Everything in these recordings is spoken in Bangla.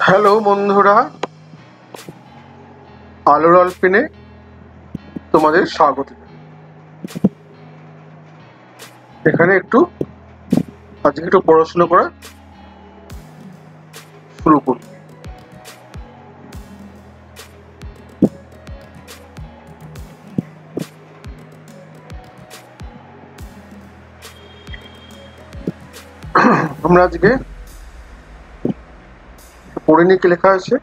হ্যালো বন্ধুরা, আলোর আলপিনে তোমাদের স্বাগত। এখানে আজকে একটু পড়াশোনা করা শুরু করি। আমরা আজকে পড়ে নিয়ে কি লেখা আছে।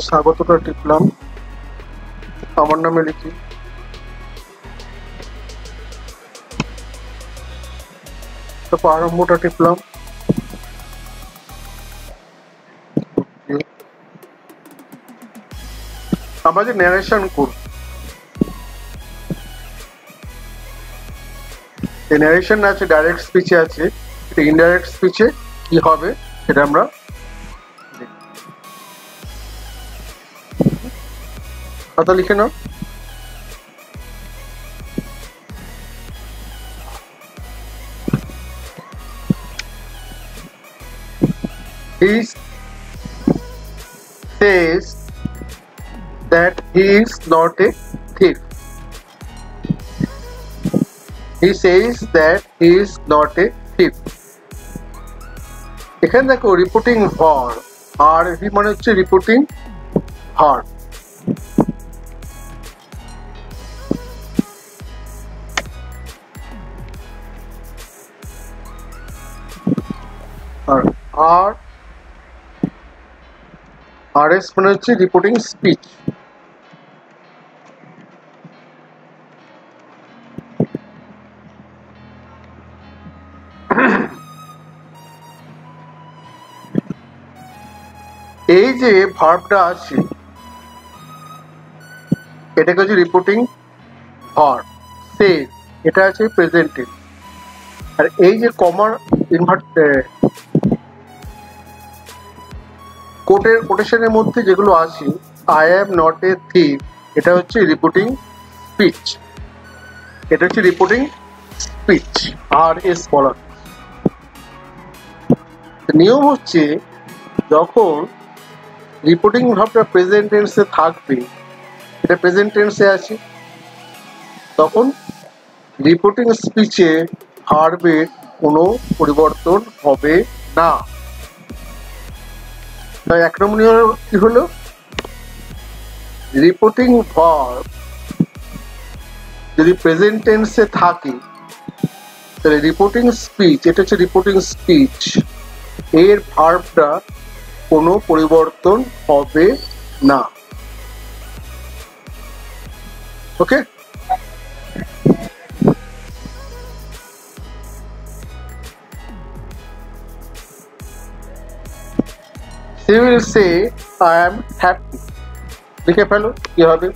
স্বাগতটা টিপলাম, আমার নামে লিখি, তারপর আরম্ভটা টিপলাম, আমরা যে ন্যারেশন করব, এই ন্যারেশন আছে ডাইরেক্ট স্পিচে আছে, এটা ইনডাইরেক্ট স্পিচে কি হবে সেটা আমরা খাতা লিখে নাও। He says that he is not a thief. He says that he is not a thief. এখানে দেখো রিপোর্টিং ভার্ব, আর ভি মানে হচ্ছে রিপোর্টিং ভার্ব। আর আর এস মানে হচ্ছে রিপোর্টিং স্পিচ। এই যে ভার্বটা আছে এটাকে হচ্ছে রিপোর্টিং ভার্ব। সে এটা আছে প্রেজেন্ট টেন্স, আর এই যে কমার কোটেশনের মধ্যে যেগুলো আছে, I am not a thief, এটা হচ্ছে রিপোর্টিং স্পিচ। এটা হচ্ছে রিপোর্টিং স্পিচ, আর এস বলা। নিয়ম হচ্ছে যখন রিপোর্টিং ভাবটা প্রেজেন্ট টেন্সে থাকবে, এটা প্রেজেন্ট টেন্সে আছে, তখন রিপোর্টিং স্পিচে ভার্বের কোনো পরিবর্তন হবে না। তাই এক নম্বর নিয়ম কি হলো, রিপোর্টিং ভার্ব যদি প্রেজেন্ট টেন্সে থাকে তাহলে রিপোর্টিং স্পিচ, এটা হচ্ছে রিপোর্টিং স্পিচ, এর ভার্বটা কোনো পরিবর্তন হবে না। ওকে, she will say I am happy। লিখে ফেলো কি হবে,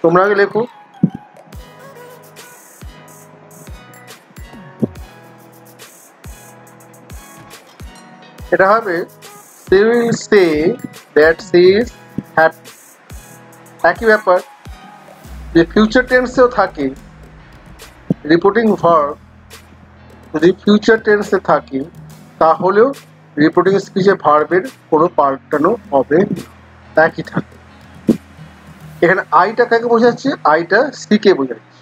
তোমরা আগে লেখো। এটা হবে she will say that she is happy। একই ব্যাপার, যে ফিউচার টেন্সেও থাকে রিপোর্টিং ভার্ব, যদি ফিউচার টেন্সে থাকে তাহলেও রিপোর্টিং স্পিচে ভার্বের কোনো পাল্টানো হবে না, একই থাকে। এখানে আইটা কাকে বোঝাচ্ছে, আইটা সি কে বোঝাচ্ছে,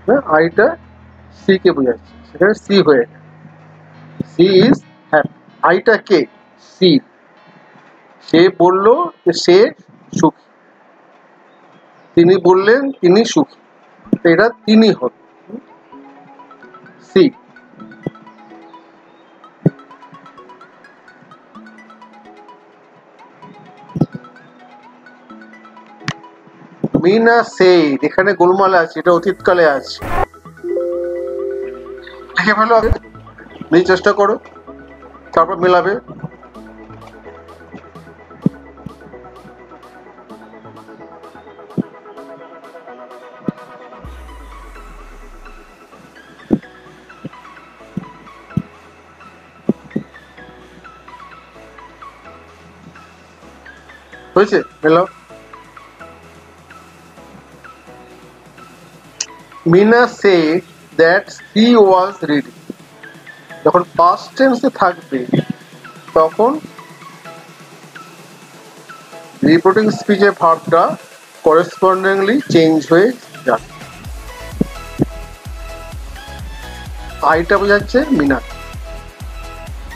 হ্যাঁ আইটা সি কে বোঝাচ্ছে, সেখানে সি হয়ে যায়, সি ইজ হ্যাপি। আইটা কে, সি, সে বললো যে সে সুখী, তিনি বললেন তিনি সুখী, এটা তিনি হবে, সি। মিনা সেই, এখানে গোলমাল আছে, এটা অতীতকালে আছে, লিখে ফেলো আগে, নিজে চেষ্টা করো, তারপর মেলাবে। হয়েছে, মেলাও। Mina said that she was reading. যখন past tense থাকবে তখন রিপোর্টিং স্পিচের ভার্বটা correspondingly চেঞ্জ হয়ে যাবে। আইটা বোঝাচ্ছে Mina.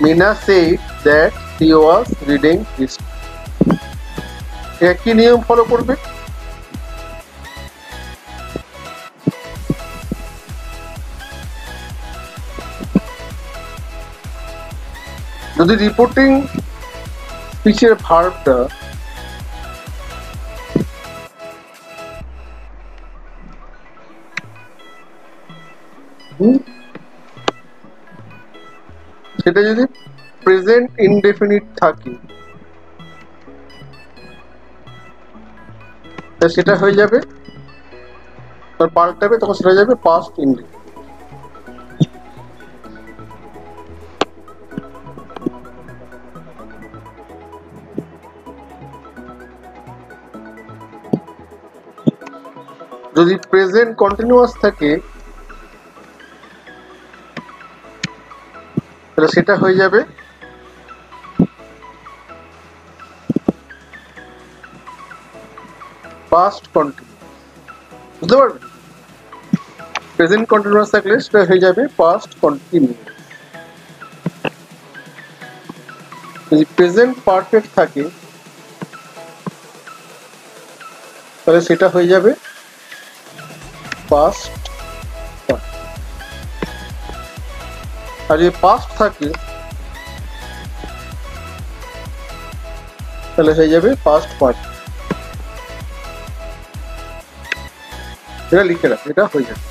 Mina said that she was reading history। একই নিয়ম ফলো করবে। যদি রিপোর্টিং স্পিচের ভার্বটা সেটা যদি প্রেজেন্ট ইনডেফিনিট থাকে সেটা হয়ে যাবে, তার পাল্টাবে, তখন সেটা যাবে পাস্ট ইনডেফিনিট। যদি প্রেজেন্ট কন্টিনিউয়াস থাকে তাহলে সেটা হয়ে যাবে পাস্ট কন্টিনিউয়াস। বুঝতে পারবে? প্রেজেন্ট কন্টিনিউয়াস থাকলে সেটা হয়ে যাবে পাস্ট কন্টিনিউয়াস। যদি প্রেজেন্ট পারফেক্ট থাকে তাহলে সেটা হয়ে যাবে পাস্ট। আর যদি পাস্ট থাকে তাহলে হয়ে যাবে পাস্ট পারফেক্ট। এটা লিখে রাখ, এটা হয়ে যাবে।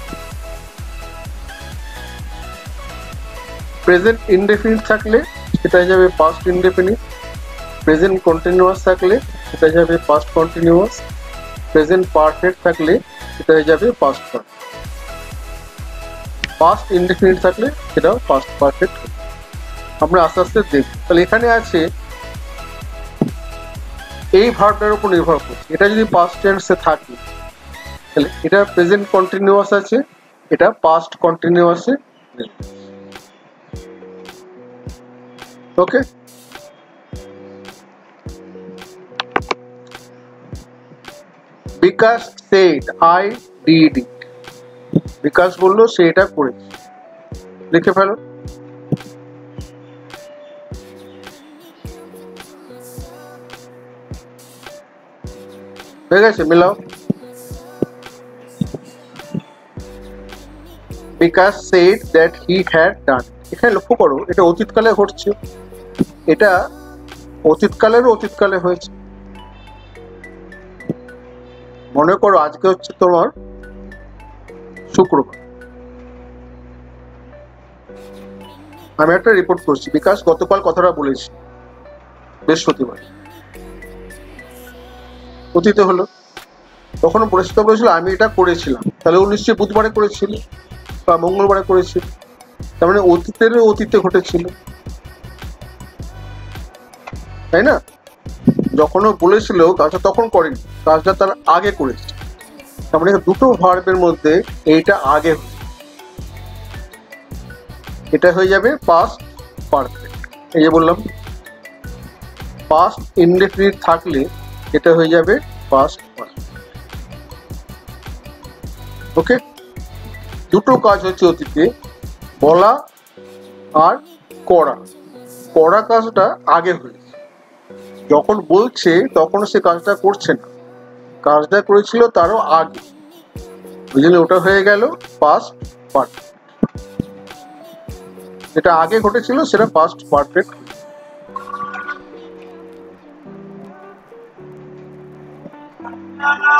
প্রেজেন্ট ইনডেফিনিট থাকলে সেটা হয়ে যাবে পাস্ট ইনডেফিনিট। প্রেজেন্ট কন্টিনিউয়াস থাকলে সেটা হয়ে যাবে পাস্ট কন্টিনিউয়াস। প্রেজেন্ট পারফেক্ট থাকলে সেটা হয়ে যাবে পাস্ট পারফেক্ট। পাস্ট ইনডেফিনিট থাকলে সেটাও পাস্ট পারফেক্ট। আমরা আস্তে আস্তে দেখব। তাহলে এখানে আছে এই ভার্বটার উপর নির্ভর করছে। এটা যদি পাস্ট টেন্সে থাকে তাহলে এটা প্রেজেন্ট কন্টিনিউয়াস আছে, এটা পাস্ট কন্টিনিউয়াসে। Okay, Bikash said I did it। Bikash বললো সে এটা করেছে। লিখে ফেলো। হয়ে গেছে, মিলাও। বিকাশ said that he had done। এখানে লক্ষ্য করো, এটা অতীতকালে ঘটছে, এটা অতীতকালেরও অতীতকালে হয়েছে। মনে করো আজকে হচ্ছে তোমার শুক্রবার, আমি একটা রিপোর্ট করছি বিকাশ গতকাল কথাটা বলেছি বৃহস্পতিবার, অতীতে হলো। তখন পরিচিত বলেছিল আমি এটা করেছিলাম, তাহলে ও নিশ্চয়ই বুধবারে করেছিল বা মঙ্গলবারে করেছিল, তার মানে অতীতেরও অতীতে ঘটেছিল, তাই না? যখন ও বলেছিল কাজটা তখন করেনি, কাজটা তার আগে করেছে। তার মানে দুটো ভার্বের মধ্যে এইটা আগে, এটা হয়ে যাবে পাস্ট পারফেক্ট। এই যে বললাম পাস্ট ইনডেফিনিট থাকলে এটা হয়ে যাবে পাস্ট পারফেক্ট। ওকে, দুটো কাজ হচ্ছে অতীতে, বলা আর করা। করা কাজটা আগে হয়েছে, যখন বলছে তখন সে কাজটা করছে না, কাজটা করেছিল তারও আগে, বুঝলে? ওটা হয়ে গেল পাস্ট পারফেক্ট। যেটা আগে ঘটেছিল সেটা past perfect.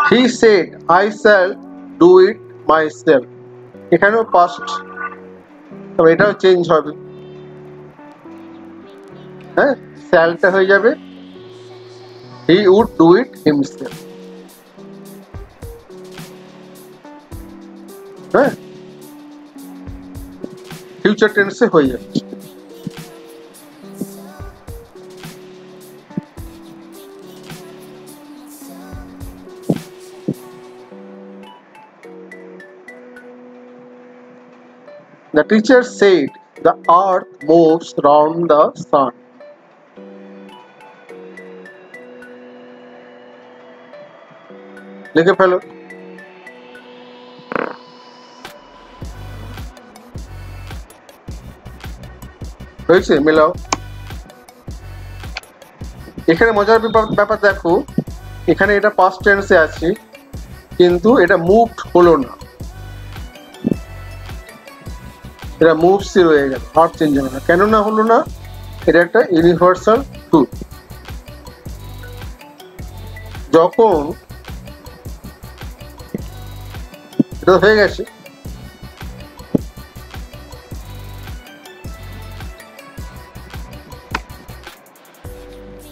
He said I shall do it myself। এখানেও পাস্ট, তবে এটাও চেঞ্জ হবে। হ্যাঁ, শ্যালটা হয়ে যাবে he would do it himself। হ্যাঁ, ফিউচার টেন্সে হয়ে যাচ্ছে। The teacher said the earth moves round the sun. লিখে ফেলো। হয়েছে? মেলাও। এখানে মজার ব্যাপার দেখো, এখানে এটা পাস্ট টেন্সে আছে কিন্তু এটা মুভড হলো না, এটা মুভসই রয়ে গেল, ভার্ব চেঞ্জ হলো না। কেন না হলো না? এটা একটা ইউনিভার্সাল ট্রুথ। যখন এটা হয়ে গেছে,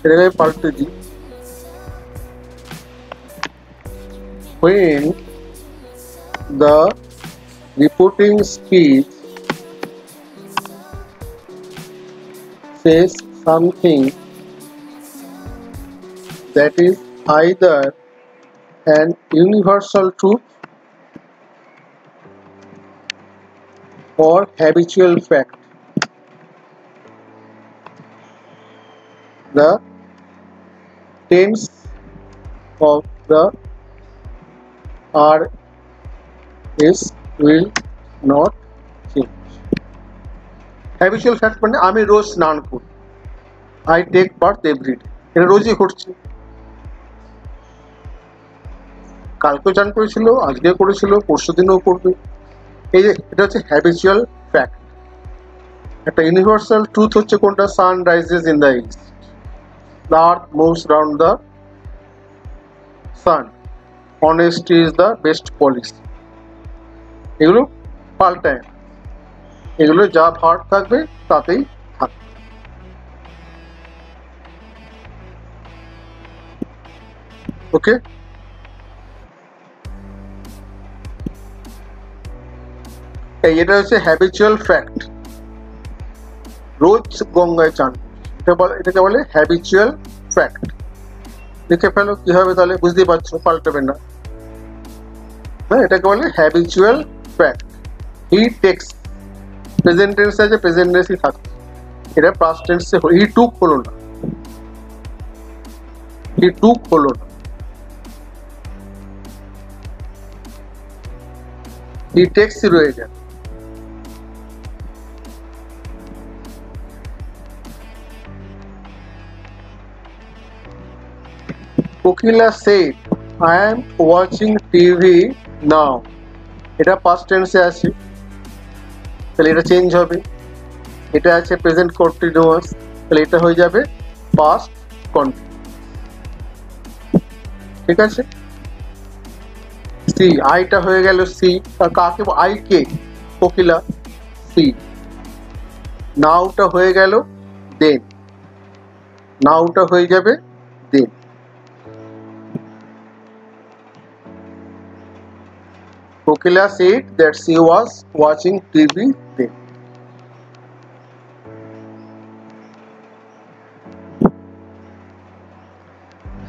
এটাকে পাল্টে দিই। When the reporting speech says something that is either an universal truth or habitual fact, the tense of the RS will not change. Habitual fact মানে আমি রোজ স্নান করি, I take bath every day, এটা রোজই ঘটছে। কালকেও চান করেছিল, আজকে করেছিল, পরশু দিনও করবে। এই যে এটা হচ্ছে হ্যাবিচুয়াল ফ্যাক্ট। একটা ইউনিভার্সাল ট্রুথ হচ্ছে কোনটা? Sun rises in the east, the earth moves round the sun, honesty is the best policy. এগুলো পাল্টায় না, এগুলো যা ভার্ব থাকবে তাতেই থাকবে। ওকে, এটা হচ্ছে হ্যাবিচুয়াল ফ্যাক্ট। রোজ গঙ্গায় চান, এটাকে বলে হ্যাবিচুয়াল ফ্যাক্ট। লিখে ফেলো কি হবে তাহলে, বুঝতেই পারছো, পাল্টাবে না। হ্যাঁ, এটাকে বলে habitual fact. He takes, present tense আছে, প্রেজেন্ট টেন্সই থাকছে। এটা পাস্ট টেন্সে হি টুক হলো না, হি টুক হলো না, হি টেক্সই রয়ে গেল। কোকিলা said I am watching TV now, এটা পাস্ট টেন্সে আছে, তাহলে এটা চেঞ্জ হবে। এটা আছে প্রেজেন্ট কন্টিনিউয়াস, তাহলে এটা হয়ে যাবে পাস্ট কন্টিনিউয়াস। ঠিক আছে, সি, আইটা হয়ে গেল সি, আর কাকে আই কে? Kokila, C. নাউটা হয়ে গেল দেন, নাউটা হয়ে যাবে দেন। Kokila said that she was watching TV then.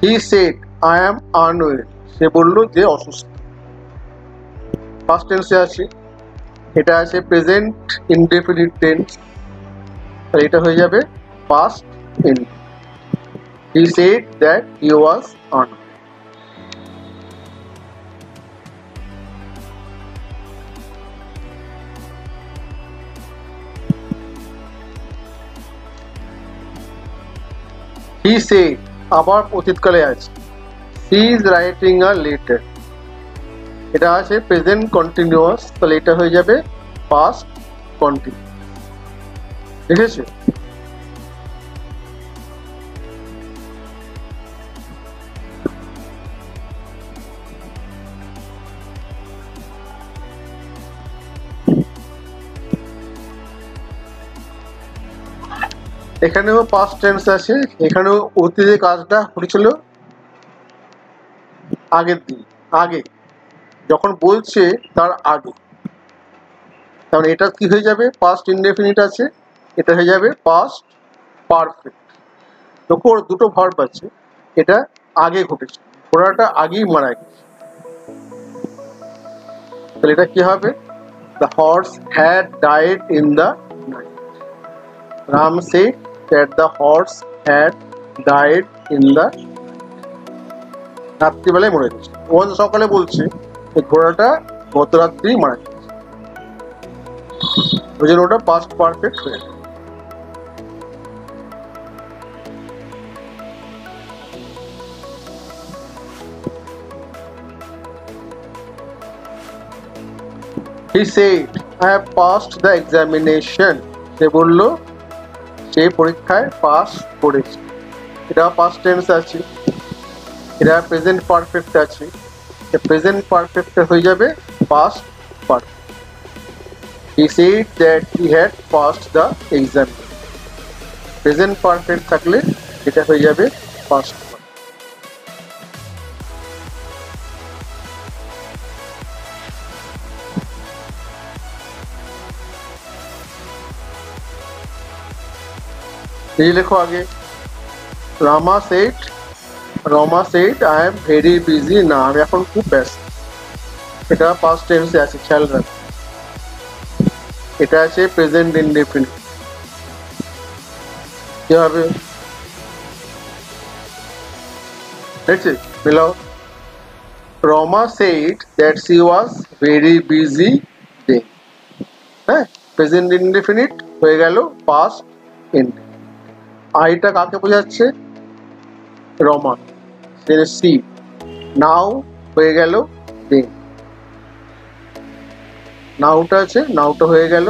He said I am unwell, সে বলল যে অসুস্থ। ফার্স্ট টেন্সে আছে, এটা আছে প্রেজেন্ট ইনডেফিনিট টেন্স, তাহলে এটা হয়ে যাবে past indefinite. He said that he was unwell. He said, আবার অতীতকালে আছে, she is writing a letter, এটা আছে প্রেজেন্ট কন্টিনিউয়াস, তাহলে এটা হয়ে যাবে পাস্ট কন্টিনিউয়াস। দেখেছো? এখানেও পাস্ট টেন্স আছে, এখানেও অতীতে কাজটা হয়েছিল আগের দিন, আগে যখন বলছে তার আগে, তাহলে এটা কি হয়ে যাবে? পাস্ট ইনডেফিনিট আছে, এটা হয়ে যাবে পাস্ট পারফেক্ট। দেখো ওর দুটো ভার্ব আছে, এটা আগে ঘটেছে, ঘোড়াটা আগেই মারা গেছে, তাহলে এটা কি হবে? the horse had died in the night. Ram said that the horse had died in the রাত্রিবেলায় মরে গেছে। ও সকালে বলছে এই ঘোড়াটা গত রাত্রি মারা গেছে, ওই জন্য ওটা পাস্ট পারফেক্ট হয়ে গেল। He said, I have passed the examination. সে বলল সে পরীক্ষায় পাস করেছে। এটা পাস্ট টেন্স আছে, এটা প্রেজেন্ট পারফেক্ট আছে। প্রেজেন্ট পারফেক্ট হয়ে যাবে past perfect. He said that he had passed the exam. Present perfect থাকলে এটা হয়ে যাবে পাস্ট পারফেক্ট। এই লেখো আগে, রামা shed I am very busy না, আমি এখন খুব ব্যস্ত। এটা পাস্ট টেন্সে আছে, খেয়াল রাখ। এটা আছে প্রেজেন্ট ইনডেফিনিট। কি হবে? দেখছি মিলাও। Rama said that she was very busy day. হ্যাঁ, প্রেজেন্ট ইনডেফিনিট হয়ে গেল পাস্ট ইনডেফিনিট। আইটা কাকে বোঝাচ্ছে? রমা। সি নাও হয়ে গেল দেন। নাউটা আছে, নাউটা হয়ে গেল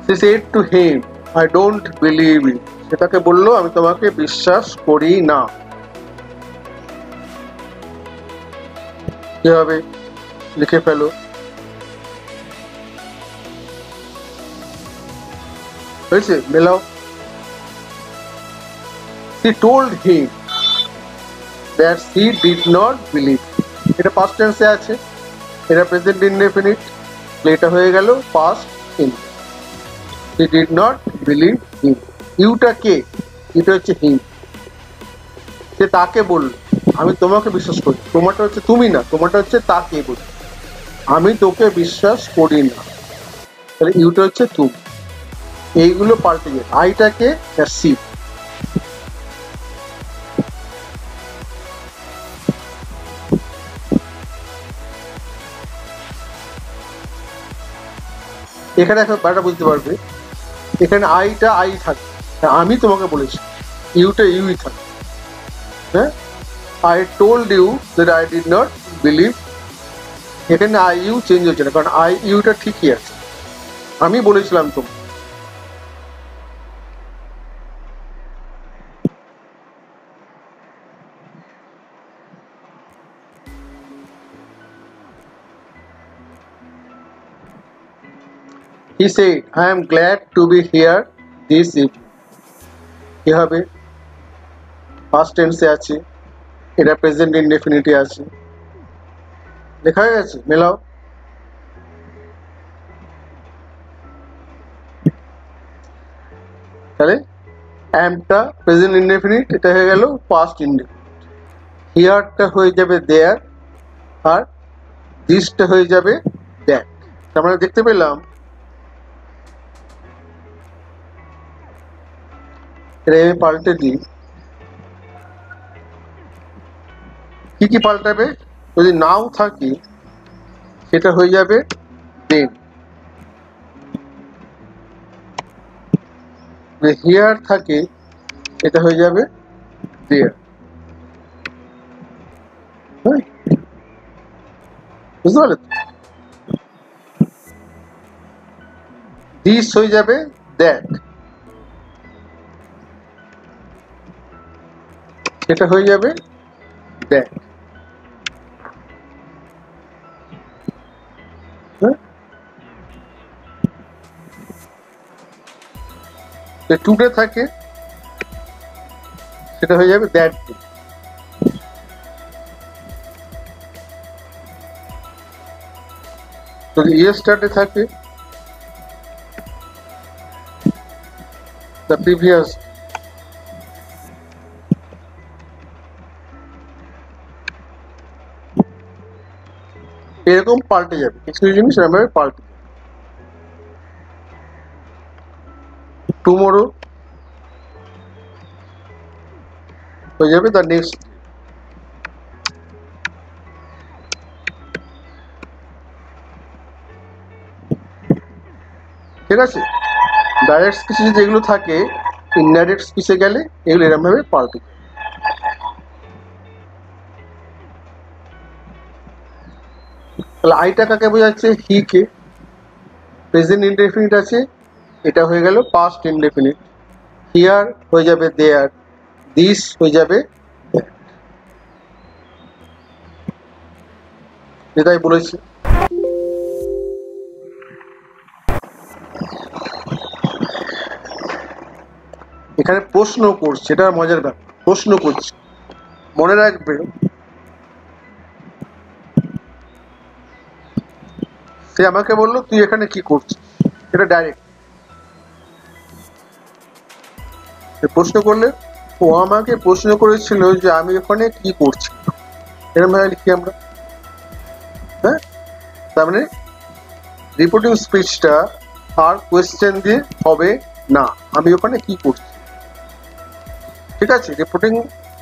she said to him I don't believe it. সে তাকে বলল আমি তোমাকে বিশ্বাস করি না। কি হবে? লিখে ফেলো। হয়েছে? মেলাও। She told him that she did not believe. এটা পাস্ট টেন্সে আছে, এটা প্রেজেন্ট ইনডেফিনিট, এটা হয়ে গেল past indefinite. She did not believe him. ইউটা কে? এটা হচ্ছে হিম। সে তাকে বলল আমি তোমাকে বিশ্বাস করি। তোমারটা হচ্ছে তুমি না, তোমারটা হচ্ছে তাকে বলি, আমি তোকে বিশ্বাস করি না। তাহলে ইউটা হচ্ছে তুমি। এইগুলো পাল্টে যায়। আইটাকে সি। এখানে একটা ব্যাপারটা বুঝতে পারবে, এখানে আইটা আই থাকে, আমি তোমাকে বলেছি, ইউটা ইউই থাকে। হ্যাঁ, I told you that I did not believe. এখানে আই ইউ চেঞ্জ হচ্ছে না, কারণ আই ইউটা ঠিকই আছে, আমি বলেছিলাম তোমাকে। He said, I am glad to be here this evening. কি হবে? পাস্ট টেন্সে আছে, এটা প্রেজেন্ট ইনডেফিনিটে আছে। লেখা হয়ে গেছে? মেলাও। তাহলে অ্যামটা প্রেজেন্ট ইনডেফিনিট, এটা হয়ে গেল পাস্ট ইনডেফিনিট। হিয়ারটা হয়ে যাবে দেয়ার, আর দিসটা হয়ে যাবে দ্যাট। আমরা দেখতে পেলাম এটা পাল্টে দিই। কি কি পাল্টাবে? যদি নাও থাকে সেটা হয়ে যাবে দেন, হিয়ার থাকে এটা হয়ে যাবে দেয়ার। বুঝতে পারলে? দিস হয়ে যাবে দ্যাট, সেটা হয়ে যাবে দ্যাট। টুডে থাকে সেটা হয়ে যাবে দ্যাট ডে। যদি ইয়েস্টারডে থাকে the previous, এরকম পাল্টে যাবে, কিছু জিনিস এরকমভাবে পাল্টে যাবে। টুমোরো হয়ে যাবে দ্য নেক্সট। ঠিক আছে, ডাইরেক্ট স্পিচে যেগুলো থাকে ইনডাইরেক্ট স্পিচে গেলে এগুলো এরকম ভাবে পাল্টে যায়। তাহলে আইটা কাকে বোঝাচ্ছে? হি কে। প্রেজেন্ট ইনডেফিনিট আছে, এটা হয়ে গেল পাস্ট ইনডেফিনিট। হিয়ার হয়ে যাবে দেয়ার, দিস হয়ে যাবে যেটাই বলেছি। এখানে প্রশ্ন করছে, এটা মজার ব্যাপার, প্রশ্ন করছে। মনে রাখবে সে আমাকে বললো তুই এখানে কি করছিস, এটা ডাইরেক্ট। প্রশ্ন করলে ও আমাকে প্রশ্ন করেছিল যে আমি ওখানে কি করছি, এরকম ভাবে লিখি আমরা। হ্যাঁ, তার মানে রিপোর্টিং স্পিচটা আর কোয়েশ্চেন দিয়ে হবে না, আমি ওখানে কি করছি। ঠিক আছে, রিপোর্টিং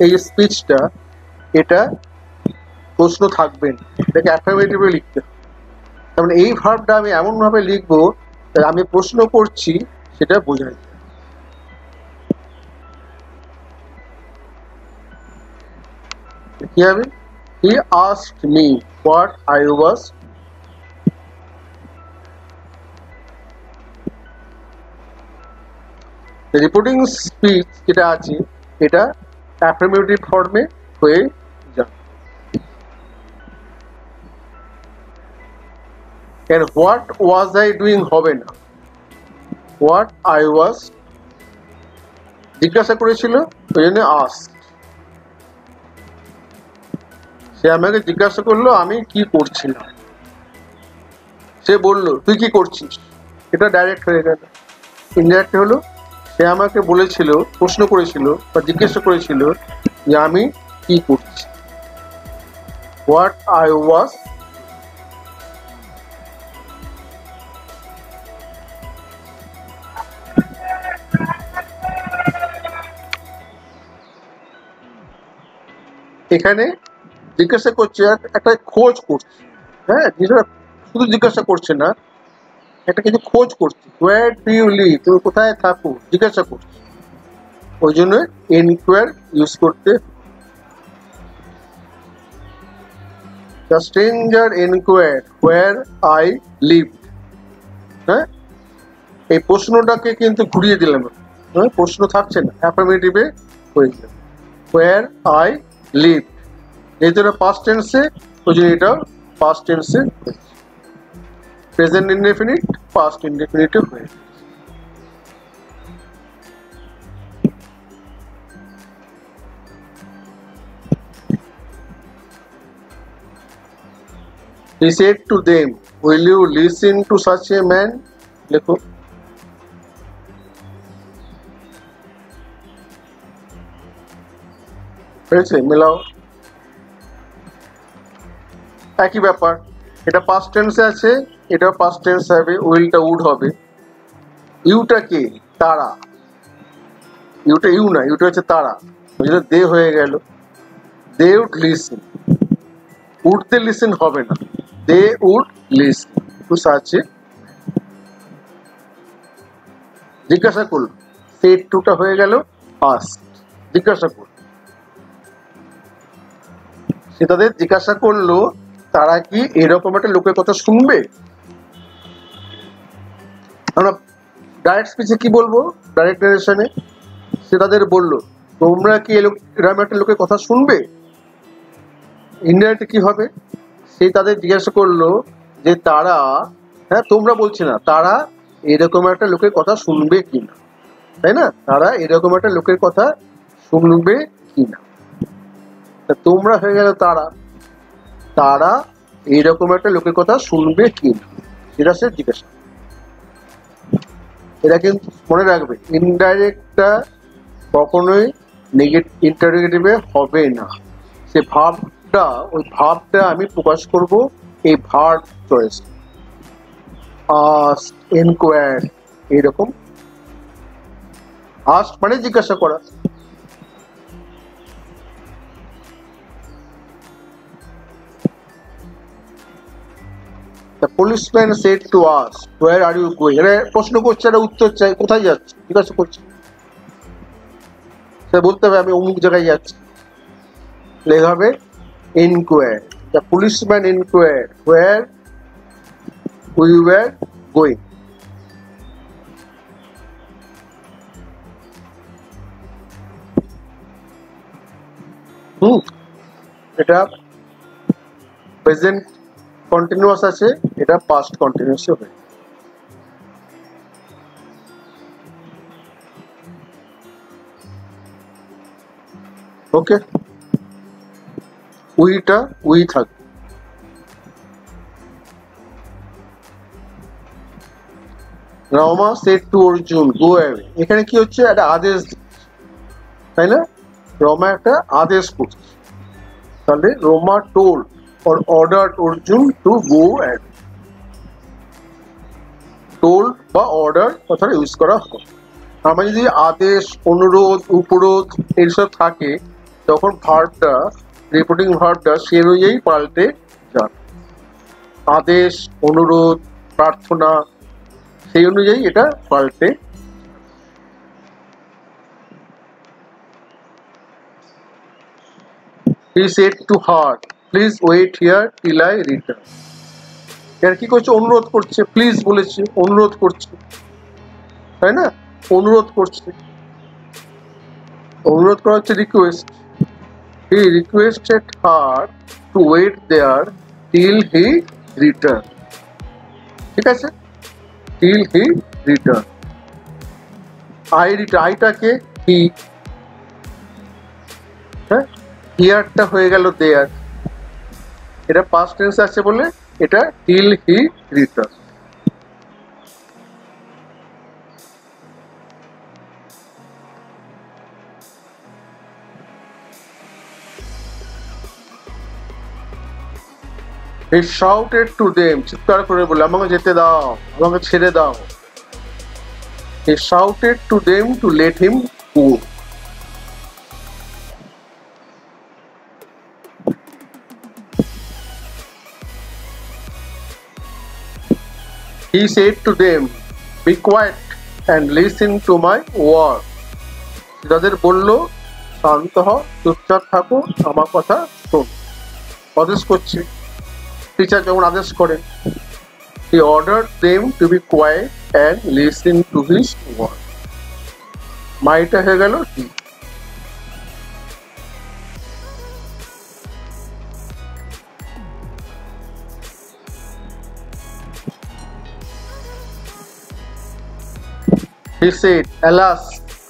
এই স্পিচটা এটা প্রশ্ন থাকবে না, এটাকে অ্যাফার্মেটিভে লিখতে হবে। তার মানে এই ভার্বটা আমি এমন ভাবে লিখবো আমি প্রশ্ন করছি সেটা বোঝাই। কি হবে? He asked me what I was. Reporting speech যেটা আছে এটা অ্যাফার্মেটিভ ফর্মে হয়ে যাবে। এর হোয়াট ওয়াজ আই ডুইং হবে না, হোয়াট আই ওয়াজ জিজ্ঞাসা করেছিল ওই জন্য আস্কড। সে আমাকে জিজ্ঞাসা করলো আমি কি করছিলাম, সে বলল তুই কি করছিস, এটা ডাইরেক্ট হয়ে গেল। ইনডাইরেক্ট হলো সে আমাকে বলেছিল, প্রশ্ন করেছিল বা জিজ্ঞাসা করেছিল যে আমি কি করছি, হোয়াট আই ওয়াজ। এখানে জিজ্ঞাসা করছে, একটা খোঁজ করছে। হ্যাঁ, জিনিসটা শুধু জিজ্ঞাসা করছে না, একটা কিছু খোঁজ করছে। হোয়ার ডু ইউ লিভ, তুমি কোথায় থাকো জিজ্ঞাসা করছে, ওই জন্য এনকোয়ার ইউজ করতে। The stranger enquire where I live. হ্যাঁ, এই প্রশ্নটাকে কিন্তু ঘুরিয়ে দিলাম, হ্যাঁ প্রশ্ন থাকছে না, অ্যাফার্মেটিভে হয়ে যাবে হোয়ার আই লিভ। যেহেতু এটা পাস্ট টেন্সে ওই জন্য এটাও পাস্ট টেন্সে হয়েছে। প্রেজেন্ট ইনডেফিনিট পাস্ট ইনডেফিনিটে হয়ে গেছে। He said to them, will you listen to such a man? লেখো। হয়েছে, মেলাও। একই ব্যাপার, এটা পাস্ট টেন্সে আছে, এটাও পাস্ট টেন্স হবে, উইলটা উড হবে। ইউটা কে? তারা। ইউটা ইউ না, ইউটা হচ্ছে তারা, ওই জন্য দে হয়ে গেল। দে উড লিসেন, উঠতে লিসেন হবে না, they would listen to such a. জিজ্ঞাসা করলো, সেড টুটা হয়ে গেল আস্কড, জিজ্ঞাসা করলো। সে তাদের জিজ্ঞাসা করলো তারা কি এরকম একটা লোকের কথা শুনবে। আমরা ডাইরেক্ট স্পিচে কি বলবো, ডাইরেক্ট নারেশনে সে তাদের বললো তোমরা কি এরকম একটা লোকের কথা শুনবে। ইনডাইরেক্ট কি হবে, সে তাদের জিজ্ঞাসা করলো যে তারা, হ্যাঁ তোমরা বলছে না, তারা এরকম একটা লোকের কথা শুনবে কিনা, তাই না, তারা এরকম একটা লোকের কথা শুনবে কিনা। তোমরা হয়ে গেল তারা, তারা এইরকম একটা লোকের কথা শুনবে কিনা, সেটা সে জিজ্ঞাসা। এটা কিন্তু মনে রাখবে, ইনডাইরেক্টটা কখনোই নেগেটিভ ইন্টারোগেটিভে হবে না। সে ভাবটা, ওই ভাবটা আমি প্রকাশ করব এই ভার্ব চয়েস, আস্ক, ইনকোয়ার, এইরকম। আস্ক মানে জিজ্ঞাসা করা। The policeman said to us, where are you going? এটা প্রশ্ন করছে, একটা উত্তর চাই, কোথায় যাচ্ছে জিজ্ঞাসা করছে। সে বলতে হবে আমি অমুক জায়গায় যাচ্ছি, লেখা হবে inquire. The policeman inquired where we were going. এটা প্রেজেন্ট কন্টিনিউয়াস আছে, এটা পাস্ট কন্টিনিউয়াস হবে। ওকে, উইটা উই থাকবে। Rama said to Arjun go away, এখানে কি হচ্ছে, একটা আদেশ, তাই না? রমা একটা আদেশ করছে, তাহলে Ruma told or ordered Arjun to go away. Told বা অর্ডার কথাটা ইউজ করা হয়। আমার যদি আদেশ, অনুরোধ, উপরোধ এইসব থাকে, তখন ভার্বটা, রিপোর্টিং ভার্বটা সে অনুযায়ী পাল্টে যান। আদেশ, অনুরোধ, প্রার্থনা, সেই অনুযায়ী এটা পাল্টে। He said to her, please wait here till I return. এর কি করছে, অনুরোধ করছে, প্লিজ বলেছে, অনুরোধ করছে, তাই না? অনুরোধ করছে, অনুরোধ করা হচ্ছে request. He requested her to wait there till he return, ঠিক আছে? till he return. I return, আইটাকে he, হ্যাঁ, হিয়ারটা হয়ে গেল দেয়ার, এটা পাস্ট টেন্স আছে বলে এটা till he return. He shouted to them, চিৎকার করে বলে আমাকে যেতে দাও, আমাকে ছেড়ে দাও। He shouted to them to let him go. He said to them, be quiet and listen to my word. তাদের বলল, শান্ত হও, চুপচাপ থাকো, আমার কথা শোন। আদেশ করছে, টিচার যখন আদেশ করেন। He ordered them to be quiet and listen to his word. মাইটা হয়ে গেল he. He said, alas,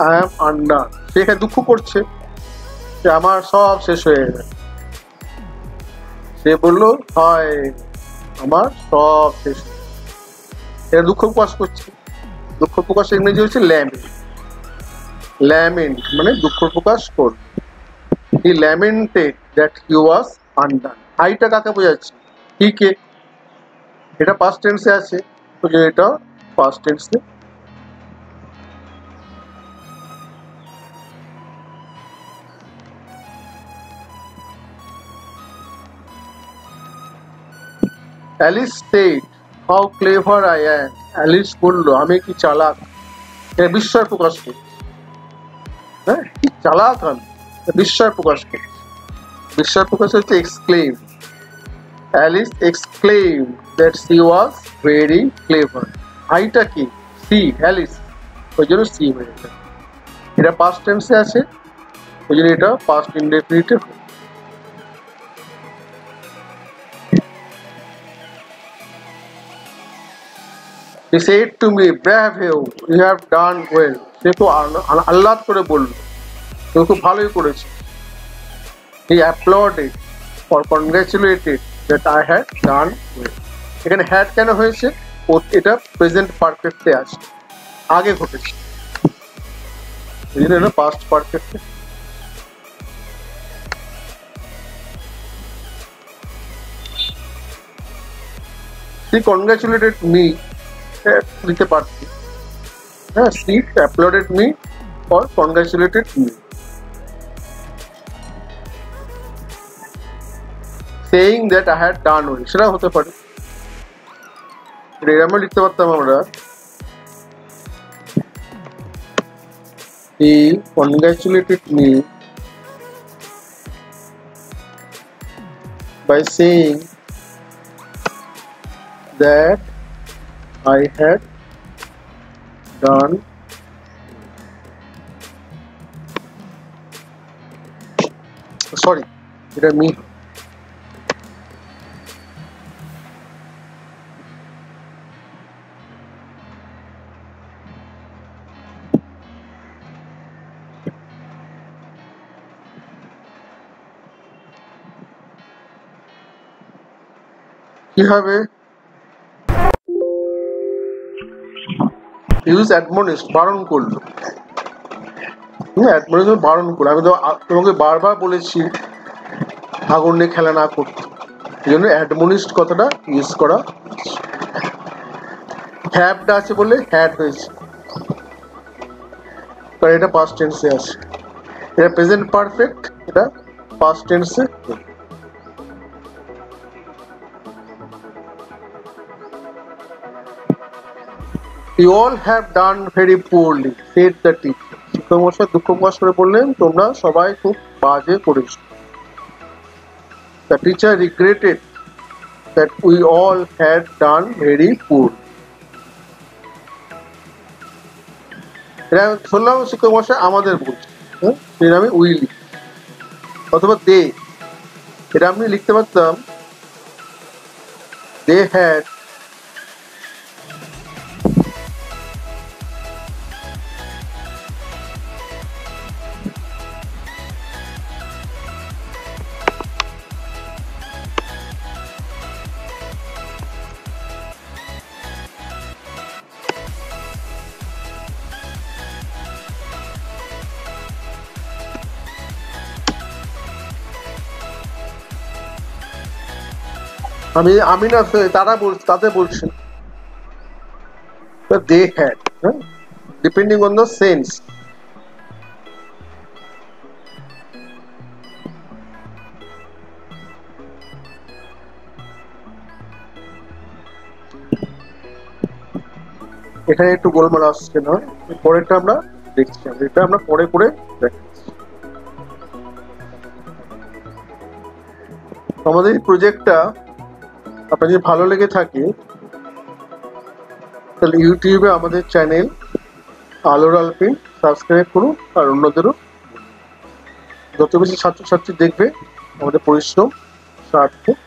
I am undone. সে এখানে দুঃখ করছে যে আমার সব শেষ হয়ে গেছে। সে বললো, হায় আমার সব শেষ। এটা দুঃখ প্রকাশ করছে। দুঃখ প্রকাশ ইংরেজি হচ্ছে ল্যামেন্ট। ল্যামেন্ট মানে দুঃখ প্রকাশ করবে। He lamented that he was undone. আইটা কাকে বোঝাচ্ছে? he কে। এটা পাস্ট টেন্সে আছে, তো এটা পাস্ট টেন্সে। Alice said, how clever I am. Alice বলল, আমি কি চালাক। এটা বিস্ময় প্রকাশ করছে। হ্যাঁ, কি চালাক আমি, বিস্ময় প্রকাশ করছে। বিস্ময় প্রকাশ হচ্ছে exclaim. Alice exclaimed that she was very clever. আইটা কি? সি, Alice, ওই জন্য সি হয়ে গেছে। এটা পাস্ট টেন্সে আছে, ওই জন্য এটা পাস্ট ইনডেফিনিটে হবে। He said to me, brave you have done well. সে তো আহ্লাদ করে বলল, তুমি খুব ভালোই করেছো। He applauded or congratulated that I had done well. এখানে had কেন হয়েছে? এটা প্রেজেন্ট পারফেক্টে আছে, আগে ঘটেছে, এই জন্য এটা পাস্ট পারফেক্টে। she congratulated me লিখতে পারছি, হ্যাঁ, she applauded me or congratulated me. saying that I had done well, সেটা হতে পারে। এরকম লিখতে পারতাম আমরা, he congratulated me by saying that I had done sorry এটা me কিভাবে ইউজ অ্যাডমনিস্ট, বারণ করলো, অ্যাডমনিস্ট বারণ করলো। আমি তো তোমাকে বারবার বলেছি আগুন নিয়ে খেলা না করতে, এই জন্য অ্যাডমনিস্ট কথাটা ইউজ করা। হ্যাভটা আছে বলে হ্যাড হয়েছে, কারণ এটা পাস্ট টেন্সে আছে। এটা প্রেজেন্ট পারফেক্ট, এটা পাস্ট টেন্সে। You all have done very poorly, said the teacher. শিক্ষকমশাই দুঃখ প্রকাশ করে বললেন, তোমরা সবাই খুব বাজে করেছো। The teacher regretted that we all had done very poorly. এটা শুনলাম শিক্ষকমশাই আমাদের বলছে, হ্যাঁ, আমি উই লিখি অথবা দে, এটা আমি লিখতে পারতাম they had আমি না, তারা তাতে বলছেন they had, depending on the sense. এখানে একটু গোলমাল আসছে না, পরেরটা আমরা দেখছি, এটা আমরা পরে করে দেখাচ্ছি। আমাদের এই প্রজেক্টটা আপনার যদি ভালো লেগে থাকে তাহলে ইউটিউবে আমাদের চ্যানেল আলোর আলপিন সাবস্ক্রাইব করুন, আর অন্যদেরও যত বেশি ছাত্রছাত্রী দেখবে আমাদের পরিশ্রম সার্থক।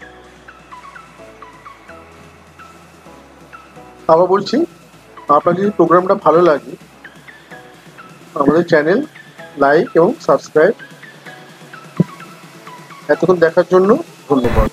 আবার বলছি, আপনার যদি প্রোগ্রামটা ভালো লাগে আমাদের চ্যানেল লাইক এবং সাবস্ক্রাইব। এতক্ষণ দেখার জন্য ধন্যবাদ।